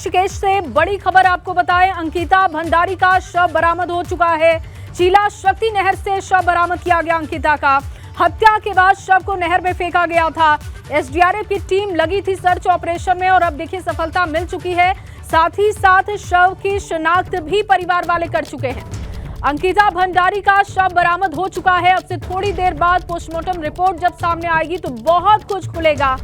ऋषिकेश से बड़ी खबर आपको बताएं, अंकिता भंडारी का शव बरामद हो चुका है। चीला शक्ति नहर से शव बरामद किया गया अंकिता का। हत्या के बाद शव को नहर में फेंका गया था। एसडीआरएफ की टीम लगी थी सर्च ऑपरेशन में और अब देखिए सफलता मिल चुकी है। साथ ही साथ शव की शिनाख्त भी परिवार वाले कर चुके हैं। अंकिता भंडारी का शव बरामद हो चुका है। अब से थोड़ी देर बाद पोस्टमार्टम रिपोर्ट जब सामने आएगी तो बहुत कुछ खुलेगा।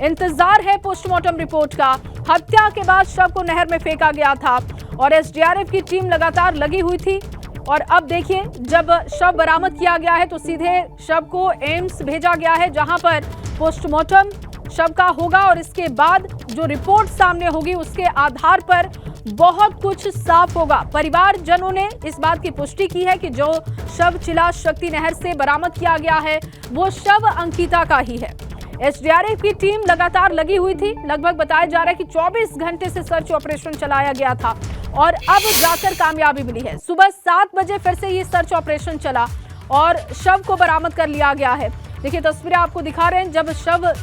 इंतजार है पोस्टमार्टम रिपोर्ट का। हत्या के बाद शव को नहर में फेंका गया था और एसडीआरएफ की टीम लगातार लगी हुई थी। और अब देखिए जब शव बरामद किया गया है तो सीधे शव को एम्स भेजा गया है, जहां पर पोस्टमार्टम शव का होगा और इसके बाद जो रिपोर्ट सामने होगी उसके आधार पर बहुत कुछ साफ होगा। परिवारजनों ने इस बात की पुष्टि की है कि जो शव चिला शक्ति नहर से बरामद किया गया है वो शव अंकिता का ही है। एसडीआरएफ की टीम लगातार लगी हुई थी। लगभग बताया जा रहा है कि 24 घंटे से सर्च ऑपरेशन चलाया गया था और अब जाकर कामयाबी मिली है। सुबह 7 बजे फिर से ये सर्च ऑपरेशन चला और शव को बरामद कर लिया गया है। देखिए तस्वीरें आपको दिखा रहे हैं जब शव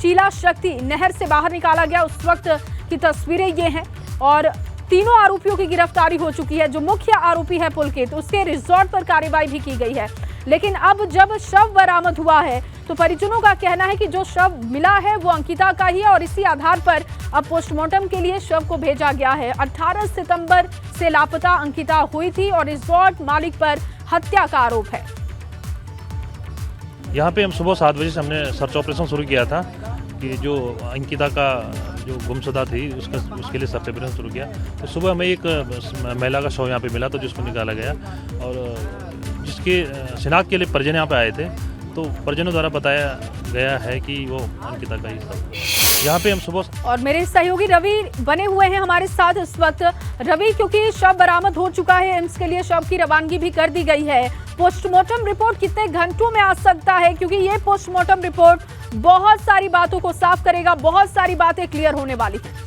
चीला शक्ति नहर से बाहर निकाला गया उस वक्त की तस्वीरें ये हैं। और तीनों आरोपियों की गिरफ्तारी हो चुकी है। जो मुख्य आरोपी है पुलकित, उसके रिजॉर्ट पर कार्रवाई भी की गई है। लेकिन अब जब शव बरामद हुआ है तो परिजनों का कहना है कि जो शव मिला है वो अंकिता का ही है और इसी आधार पर अब पोस्टमार्टम के लिए शव को भेजा गया है। 18 सितंबर से लापता अंकिता हुई थी और रिजॉर्ट मालिक पर हत्या का आरोप है। यहाँ पे हम सुबह 7 बजे से हमने सर्च ऑपरेशन शुरू किया था कि जो अंकिता का जो गुमशुदा थी उसके लिए सर्च ऑपरेशन शुरू किया। तो सुबह हमें एक महिला का शव यहाँ पे मिला तो जिसको निकाला गया और जिसके शिनाख्त के लिए परिजन यहाँ पे आए थे। तो परिजनों द्वारा बताया गया है कि वो अंकिता का ही शव यहाँ पे हम सुबह। और मेरे सहयोगी रवि बने हुए हैं हमारे साथ इस वक्त। रवि, क्योंकि शव बरामद हो चुका है, एम्स के लिए शव की रवानगी भी कर दी गई है, पोस्टमार्टम रिपोर्ट कितने घंटों में आ सकता है? क्योंकि ये पोस्टमार्टम रिपोर्ट बहुत सारी बातों को साफ करेगा, बहुत सारी बातें क्लियर होने वाली हैं।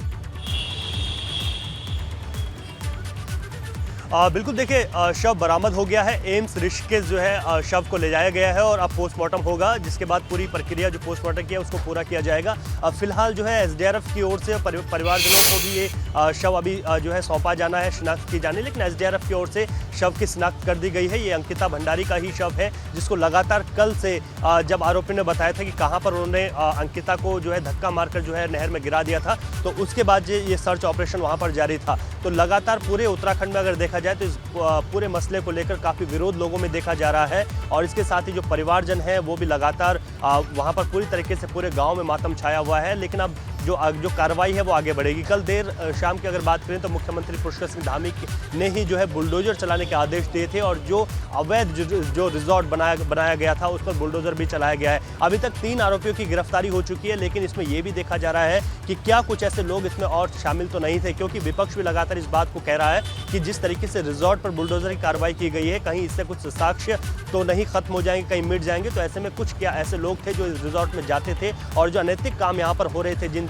बिल्कुल, देखिए शव बरामद हो गया है। एम्स ऋषिकेश जो है शव को ले जाया गया है और अब पोस्टमार्टम होगा, जिसके बाद पूरी प्रक्रिया जो पोस्टमार्टम किया उसको पूरा किया जाएगा। फिलहाल जो है एसडीआरएफ की ओर से परिवारजनों को भी ये शव अभी जो है सौंपा जाना है, शिनाख्त की जानी, लेकिन एसडीआरएफ की ओर से शव की शिनाख्त कर दी गई है। ये अंकिता भंडारी का ही शव है, जिसको लगातार कल से जब आरोपी ने बताया था कि कहाँ पर उन्होंने अंकिता को जो है धक्का मारकर जो है नहर में गिरा दिया था, तो उसके बाद ये सर्च ऑपरेशन वहाँ पर जारी था। तो लगातार पूरे उत्तराखंड में अगर देखा जाए तो इस पूरे मसले को लेकर काफ़ी विरोध लोगों में देखा जा रहा है और इसके साथ ही जो परिवारजन है वो भी लगातार वहाँ पर पूरी तरीके से पूरे गांव में मातम छाया हुआ है। लेकिन अब जो कार्रवाई है वो आगे बढ़ेगी। कल देर शाम की अगर बात करें तो मुख्यमंत्री पुष्कर सिंह धामी ने ही जो है बुलडोजर चलाने के आदेश दिए थे और जो अवैध जो रिजॉर्ट बनाया गया था उस पर बुलडोजर भी चलाया गया है। अभी तक 3 आरोपियों की गिरफ्तारी हो चुकी है, लेकिन इसमें यह भी देखा जा रहा है कि क्या कुछ ऐसे लोग इसमें और शामिल तो नहीं थे, क्योंकि विपक्ष भी लगातार इस बात को कह रहा है कि जिस तरीके से रिजॉर्ट पर बुलडोजर की कार्रवाई की गई है, कहीं इससे कुछ साक्ष्य तो नहीं खत्म हो जाएंगे, कहीं मिट जाएंगे। तो ऐसे में कुछ क्या ऐसे लोग थे जो इस रिजॉर्ट में जाते थे और जो अनैतिक काम यहाँ पर हो रहे थे, जिन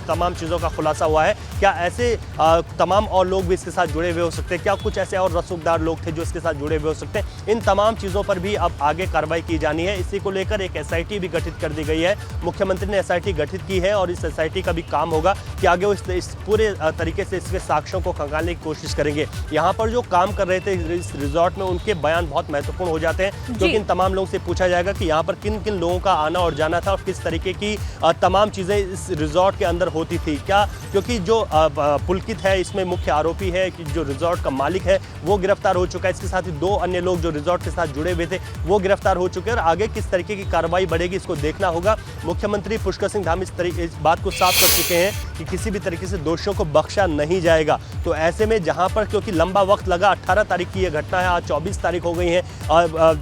तमाम चीज़ों का खुलासा हुआ है। क्या ऐसे तमाम और लोग भी इसके साथ जुड़े हुए हो सकते हैं? क्या कुछ ऐसे और रसूखदार लोग थे जो इसके साथ जुड़े हुए हो सकते हैं? इन तमाम चीज़ों पर भी अब आगे कार्रवाई की जानी है। इसी को लेकर एक एसआईटी भी गठित कर दी गई है। मुख्यमंत्री ने एसआईटी गठित की है और इस एसआईटी का भी काम होगा कि आगे वो इस पूरे तरीके से इसके साक्ष्यों को खंगालने की कोशिश करेंगे। यहाँ पर जो काम कर रहे थे इस रिजॉर्ट में, उनके बयान बहुत महत्वपूर्ण हो जाते हैं, क्योंकि इन तमाम लोगों से पूछा जाएगा कि यहाँ पर किन किन लोगों का आना और जाना था और किस तरीके की तमाम चीज़ें इस रिजॉर्ट के अंदर होती थी। क्या क्योंकि जो पुलकित है इसमें मुख्य आरोपी है कि जो रिजॉर्ट का मालिक है वो गिरफ्तार हो चुका है। इसके साथ ही 2 अन्य लोग जो रिजॉर्ट के साथ जुड़े हुए थे वो गिरफ्तार हो चुके हैं और आगे किस तरीके की कार्रवाई बढ़ेगी इसको देखना होगा। मुख्यमंत्री पुष्कर सिंह धामी इस बात को साफ कर चुके हैं कि किसी भी तरीके से दोषियों को बख्शा नहीं जाएगा। तो ऐसे में जहां पर क्योंकि लंबा वक्त लगा, 18 तारीख की यह घटना है, आज 24 तारीख हो गई है,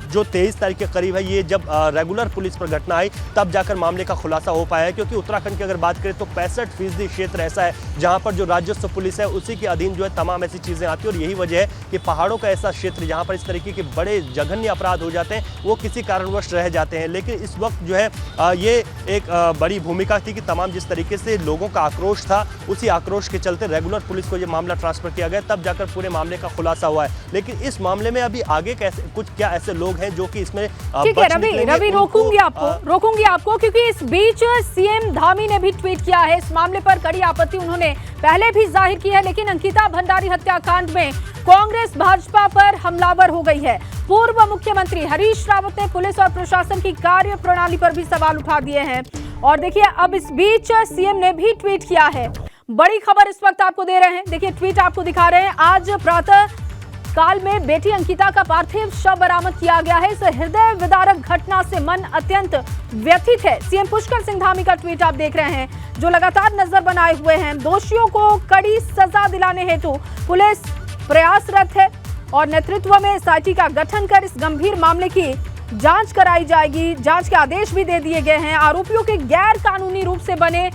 जो 23 तारीख के करीब है ये जब रेगुलर पुलिस पर घटना आई तब जाकर मामले का खुलासा हो पाया है। क्योंकि उत्तराखंड की अगर बात करें तो 65% क्षेत्र ऐसा है जहां पर जो राजस्व पुलिस है उसी के अधीन जो है तमाम ऐसी चीजें आती है और यही वजह है कि पहाड़ों का ऐसा क्षेत्र जहां पर इस तरीके के बड़े जघन्य अपराध हो जाते हैं वो किसी कारणवश रह जाते हैं। लेकिन इस वक्त जो है ये एक बड़ी भूमिका थी कि तमाम जिस तरीके से लोगों का आक्रोश आक्रोश था, उसी आक्रोश के चलते रेगुलर पुलिस को ये मामला ट्रांसफर किया गया, तब जाकर पूरे मामले का खुलासा हुआ है। लेकिन इस मामले में अभी आगे कैसे कुछ क्या ऐसे लोग हैं जो कि इसमें ठीक है रवि, रोकूंगी आपको क्योंकि इस बीच सीएम धामी ने भी ट्वीट किया है। इस मामले पर कड़ी आपत्ति उन्होंने पहले भी जाहिर की है, लेकिन अंकिता भंडारी हत्याकांड में कांग्रेस भाजपा पर हमलावर हो गई है। पूर्व मुख्यमंत्री हरीश रावत ने पुलिस और प्रशासन की कार्य प्रणाली पर भी सवाल उठा दिए हैं। और देखिए अब इस बीच सीएम ने भी ट्वीट किया है। बड़ी खबर इस वक्त आपको दे रहे हैं, देखिए ट्वीट आपको दिखा रहे हैं। आज प्रातः काल में बेटी अंकिता का पार्थिव शव बरामद किया गया है। इस हृदय विदारक घटना से मन अत्यंत व्यथित है। सीएम पुष्कर सिंह धामी का ट्वीट आप देख रहे हैं, जो लगातार नजर बनाए हुए हैं। दोषियों को कड़ी सजा दिलाने हेतु पुलिस प्रयासरत है और नेतृत्व में एसआईटी का गठन कर इस गंभीर मामले की जांच कराई जाएगी। जांच के आदेश भी दे दिए गए हैं। आरोपियों के गैर कानूनी रूप से बने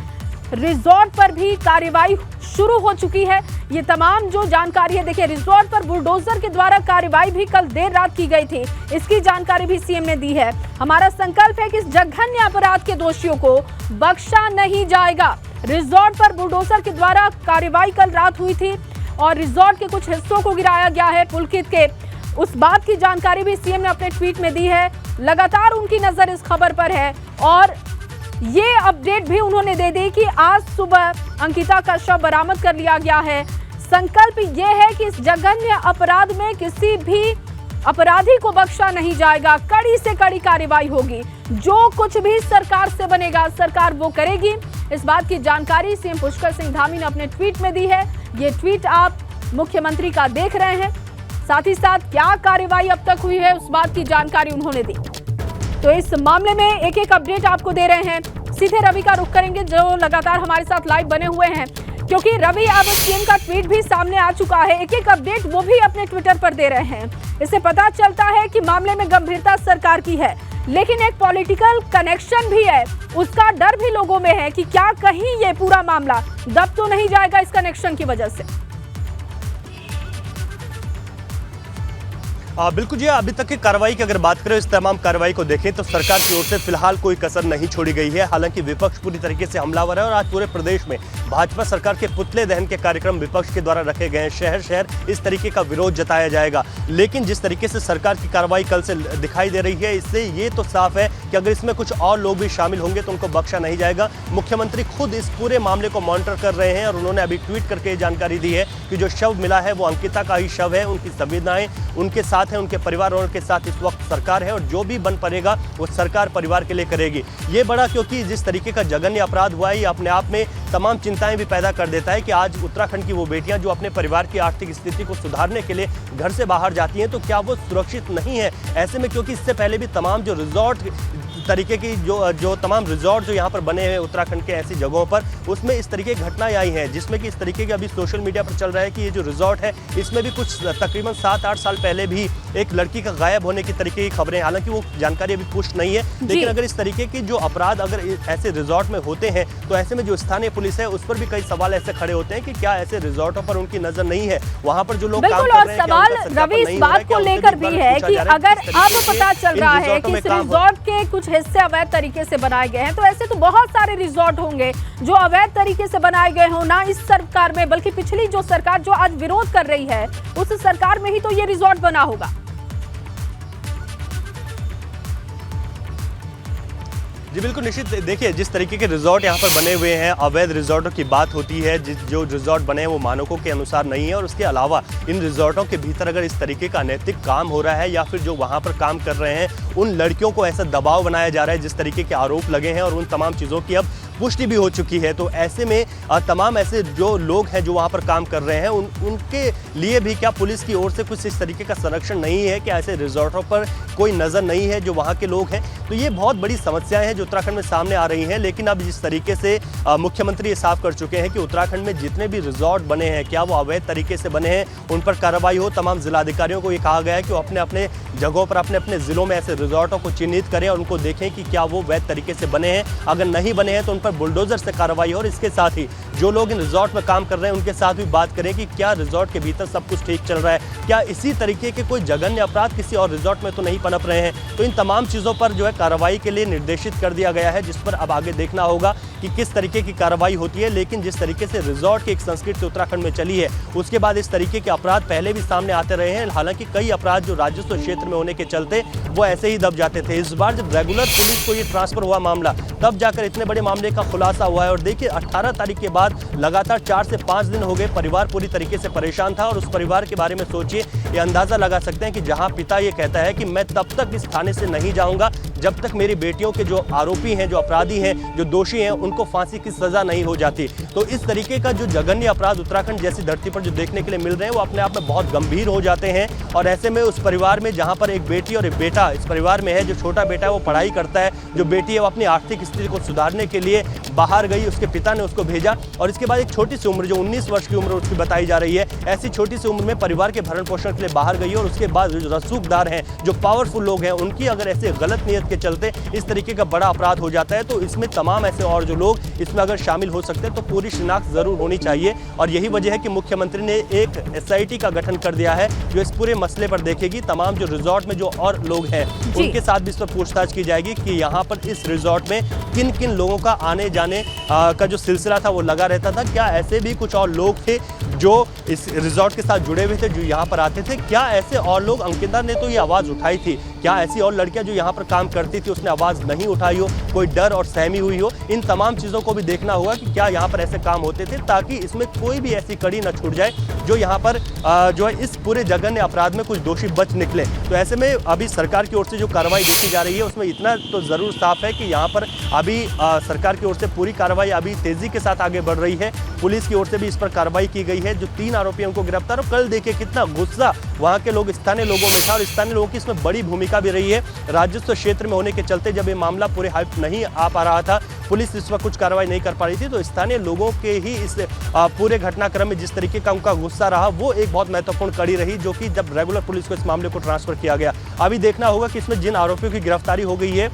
रिजॉर्ट पर भी कार्रवाई शुरू हो चुकी है। ये तमाम जो जानकारी है, देखिए रिजॉर्ट पर बुलडोजर के द्वारा कार्रवाई भी कल देर रात की गई थी, इसकी जानकारी भी सीएम ने दी है। हमारा संकल्प है कि इस जघन्य अपराध के दोषियों को बख्शा नहीं जाएगा। रिजॉर्ट पर बुलडोजर के द्वारा कार्रवाई कल रात हुई थी और रिजॉर्ट के कुछ हिस्सों को गिराया गया है पुलकित के, उस बात की जानकारी भी सीएम ने अपने ट्वीट में दी है। लगातार उनकी नजर इस खबर पर है और ये अपडेट भी उन्होंने दे दी कि आज सुबह अंकिता का शव बरामद कर लिया गया है। संकल्प ये है कि इस जघन्य अपराध में किसी भी अपराधी को बख्शा नहीं जाएगा। कड़ी से कड़ी कार्रवाई होगी। जो कुछ भी सरकार से बनेगा सरकार वो करेगी। इस बात की जानकारी सीएम पुष्कर सिंह धामी ने अपने ट्वीट में दी है। ये ट्वीट आप मुख्यमंत्री का देख रहे हैं। साथ ही साथ क्या कार्रवाई अब तक हुई है उस बात की जानकारी उन्होंने दी। तो इस मामले में एक एक अपडेट आपको दे रहे हैं। सीधे रवि का रुख करेंगे जो लगातार हमारे साथ लाइव बने हुए हैं, क्योंकि रवि अब सीएम का ट्वीट भी सामने आ चुका है। एक एक अपडेट वो भी अपने ट्विटर पर दे रहे हैं। इससे पता चलता है कि मामले में गंभीरता सरकार की है, लेकिन एक पॉलिटिकल कनेक्शन भी है। उसका डर भी लोगों में है कि क्या कहीं ये पूरा मामला दब तो नहीं जाएगा इस कनेक्शन की वजह से। बिल्कुल जी, अभी तक की कार्रवाई की अगर बात करें, इस तमाम कार्रवाई को देखें तो सरकार की ओर से फिलहाल कोई कसर नहीं छोड़ी गई है। हालांकि विपक्ष पूरी तरीके से हमलावर है और आज पूरे प्रदेश में भाजपा सरकार के पुतले दहन के कार्यक्रम विपक्ष के द्वारा रखे गए हैं। शहर शहर इस तरीके का विरोध जताया जाएगा। लेकिन जिस तरीके से सरकार की कार्रवाई कल से दिखाई दे रही है, इससे ये तो साफ है कि अगर इसमें कुछ और लोग भी शामिल होंगे तो उनको बख्शा नहीं जाएगा। मुख्यमंत्री खुद इस पूरे मामले को मॉनिटर कर रहे हैं और उन्होंने अभी ट्वीट करके जानकारी दी है कि जो शव मिला है वो अंकिता का ही शव है। उनकी संवेदनाएं उनके साथ हैं, उनके परिवार वालों के साथ इस वक्त सरकार है और जो भी बन पड़ेगा वो सरकार परिवार के लिए करेगी। ये बड़ा क्योंकि जिस तरीके का जघन्य अपराध हुआ है, ये अपने आप में तमाम चिंताएं भी पैदा कर देता है कि आज उत्तराखंड की वो बेटियां जो अपने परिवार की आर्थिक स्थिति को सुधारने के लिए घर से बाहर जाती हैं, तो क्या वो सुरक्षित नहीं है? ऐसे में क्योंकि इससे पहले भी तमाम जो रिजॉर्ट तरीके की जो तमाम रिजॉर्ट जो यहाँ पर बने हैं उत्तराखंड के ऐसी जगहों पर, उसमें इस तरीके की घटनाएं आई हैं, जिसमें कि इस तरीके के अभी सोशल मीडिया पर चल रहा है कि ये जो रिजॉर्ट है इसमें भी कुछ तकरीबन 7-8 साल पहले भी एक लड़की का गायब होने की तरीके की खबरें, हालांकि वो जानकारी अभी पुष्ट नहीं है। लेकिन अगर इस तरीके की जो अपराध अगर ऐसे रिजॉर्ट में होते हैं तो ऐसे में जो स्थानीय पुलिस है उस पर भी कई सवाल ऐसे खड़े होते हैं कि क्या ऐसे रिजॉर्टों पर उनकी नजर नहीं है? वहाँ पर जो लोग काम कर रहे हैं, सवाल रवि इस बात को लेकर भी है कि अगर अब पता चल रहा है कि इस रिजॉर्ट के कुछ हिस्से अवैध तरीके से बनाए गए हैं, तो ऐसे तो बहुत सारे रिजॉर्ट होंगे जो अवैध तरीके से बनाए गए हो, ना इस सरकार में बल्कि पिछली जो सरकार जो आज विरोध कर रही है उस सरकार में ही तो ये रिजॉर्ट बना होगा। जी बिल्कुल निश्चित। देखिए जिस तरीके के रिजॉर्ट यहाँ पर बने हुए हैं, अवैध रिजॉर्टों की बात होती है। जो रिजॉर्ट बने हैं वो मानकों के अनुसार नहीं है और उसके अलावा इन रिजॉर्टों के भीतर अगर इस तरीके का अनैतिक काम हो रहा है या फिर जो वहाँ पर काम कर रहे हैं उन लड़कियों को ऐसा दबाव बनाया जा रहा है, जिस तरीके के आरोप लगे हैं और उन तमाम चीज़ों की अब पुष्टि भी हो चुकी है, तो ऐसे में तमाम ऐसे जो लोग हैं जो वहाँ पर काम कर रहे हैं उनके लिए भी क्या पुलिस की ओर से कुछ इस तरीके का संरक्षण नहीं है? क्या ऐसे रिजॉर्टों पर कोई नज़र नहीं है जो वहाँ के लोग हैं? तो ये बहुत बड़ी समस्याएं हैं जो उत्तराखंड में सामने आ रही हैं। लेकिन अब जिस तरीके से मुख्यमंत्री ये साफ कर चुके हैं कि उत्तराखंड में जितने भी रिजॉर्ट बने हैं क्या वो अवैध तरीके से बने हैं, उन पर कार्रवाई हो। तमाम जिलाधिकारियों को ये कहा गया है कि वो अपने अपने जगहों पर अपने अपने जिलों में ऐसे रिजॉर्टों को चिन्हित करें और उनको देखें कि क्या वो वैध तरीके से बने हैं। अगर नहीं बने हैं तो उन पर बुलडोजर से कार्रवाई हो और इसके साथ ही जो लोग इन रिजॉर्ट में काम कर रहे हैं उनके साथ भी बात करें कि क्या रिजॉर्ट के भीतर सब कुछ ठीक चल रहा है, क्या इसी तरीके के कोई जघन्य अपराध किसी और रिजॉर्ट में तो नहीं पनप रहे हैं। तो इन तमाम चीज़ों पर जो है कार्रवाई के लिए निर्देशित कर दिया गया है, जिस पर अब आगे देखना होगा कि किस तरीके की कार्रवाई होती है। लेकिन जिस तरीके से रिजॉर्ट की एक संस्कृति उत्तराखंड में चली है, उसके बाद इस तरीके के अपराध पहले भी सामने आते रहे हैं। हालांकि कई अपराध जो राजस्व क्षेत्र में होने के चलते वो ऐसे ही दब जाते थे। इस बार जब रेगुलर पुलिस को ये ट्रांसफर हुआ मामला, तब जाकर इतने बड़े मामले का खुलासा हुआ है। और देखिए 18 तारीख के बाद लगातार 4 से 5 दिन हो गए, परिवार पूरी तरीके से परेशान था। और उस परिवार के बारे में सोचिए, ये अंदाजा लगा सकते हैं कि जहां पिता ये कहता है कि मैं तब तक इस थाने से नहीं जाऊंगा जब तक मेरी बेटियों के जो आरोपी हैं, जो अपराधी हैं, जो दोषी हैं, उनको फांसी की सजा नहीं हो जाती। तो इस तरीके का जो जघन्य अपराध उत्तराखंड जैसी धरती पर जो देखने के लिए मिल रहे हैं, वो अपने आप में बहुत गंभीर हो जाते हैं। और ऐसे में उस परिवार में जहां पर एक बेटी और एक बेटा इस परिवार में है, जो छोटा बेटा है वो पढ़ाई करता है, जो बेटी है वो अपनी आर्थिक स्थिति को सुधारने के लिए बाहर गई, उसके पिता ने उसको भेजा। और इसके बाद एक छोटी सी उम्र, जो 19 वर्ष की उम्र उसकी बताई जा रही है, ऐसी छोटी सी उम्र में परिवार के भरण पोषण के लिए बाहर गई। और उसके बाद जो रसूखदार हैं, जो पावरफुल लोग हैं, उनकी अगर ऐसे गलत नियत के चलते इस तरीके का बड़ा अपराध हो जाता है, तो इसमें तमाम ऐसे और जो लोग इसमें अगर शामिल हो सकते हैं तो पूरी शिनाख्त जरूर होनी चाहिए। और यही वजह है कि मुख्यमंत्री ने एक SIT का गठन कर दिया है, जो इस पूरे मसले पर देखेगी। तमाम जो रिजॉर्ट में जो और लोग हैं उनके साथ भी इस पर पूछताछ की जाएगी कि यहाँ पर इस रिजॉर्ट में किन किन लोगों का आने जाने का जो सिलसिला था वो लगा रहता था। क्या ऐसे भी कुछ और लोग थे जो इस रिजॉर्ट के साथ जुड़े हुए थे, जो यहाँ पर आते थे? क्या ऐसे और लोग, अंकिता ने तो ये आवाज़ उठाई थी, क्या ऐसी और लड़कियां जो यहाँ पर काम करती थी उसने आवाज़ नहीं उठाई हो, कोई डर और सहमी हुई हो? इन तमाम चीज़ों को भी देखना होगा कि क्या यहाँ पर ऐसे काम होते थे, ताकि इसमें कोई भी ऐसी कड़ी न छूट जाए जो यहाँ पर जो है इस पूरे जघन्य अपराध में कुछ दोषी बच निकले। तो ऐसे में अभी सरकार की ओर से जो कार्रवाई देखी जा रही है उसमें इतना तो ज़रूर साफ है कि यहाँ पर अभी सरकार की ओर से पूरी कार्रवाई अभी तेज़ी के साथ आगे बढ़ रही है। पुलिस की ओर से भी इस पर कार्रवाई की गई है, जो 3 आरोपियों को गिरफ्तार। और कल देखिए कितना गुस्सा वहाँ के लोग, स्थानीय लोगों में था, और स्थानीय लोगों की इसमें बड़ी भूमिका भी रही है। राजस्व क्षेत्र में होने के चलते जब ये मामला पूरे हाइप नहीं आ पा रहा था, पुलिस इस वक्त कुछ कार्रवाई नहीं कर पा रही थी, तो स्थानीय लोगों के ही इस पूरे घटनाक्रम में जिस तरीके का उनका गुस्सा रहा, वो एक बहुत महत्वपूर्ण कड़ी रही, जो कि जब रेगुलर पुलिस को इस मामले को ट्रांसफर किया गया। अभी देखना होगा कि इसमें जिन आरोपियों की गिरफ्तारी हो गई है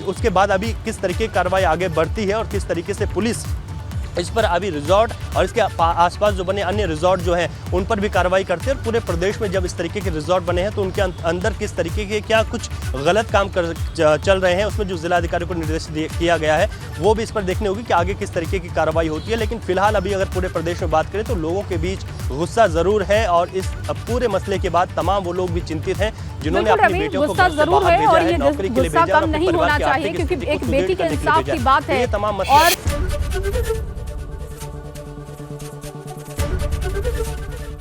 उसके बाद अभी किस तरीके की कार्रवाई आगे बढ़ती है और किस तरीके से पुलिस इस पर अभी रिजॉर्ट और इसके आसपास जो बने अन्य रिजॉर्ट जो हैं उन पर भी कार्रवाई करते हैं। और पूरे प्रदेश में जब इस तरीके के रिजॉर्ट बने हैं तो उनके अंदर किस तरीके के क्या कुछ गलत काम चल रहे हैं, उसमें जो जिलाधिकारी को निर्देश किया गया है वो भी इस पर देखनी होगी कि आगे किस तरीके की कार्रवाई होती है। लेकिन फिलहाल अभी अगर पूरे प्रदेश में बात करें तो लोगों के बीच गुस्सा जरूर है, और इस पूरे मसले के बाद तमाम वो लोग भी चिंतित हैं जिन्होंने अपनी बेटियों को घर से बाहर भेजा है, नौकरी के लिए भेजा है, नहीं होना चाहिए, क्योंकि एक बेटी के इंसाफ की बात है।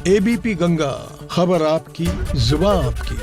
ABP गंगा, खबर आपकी, जुबान आपकी।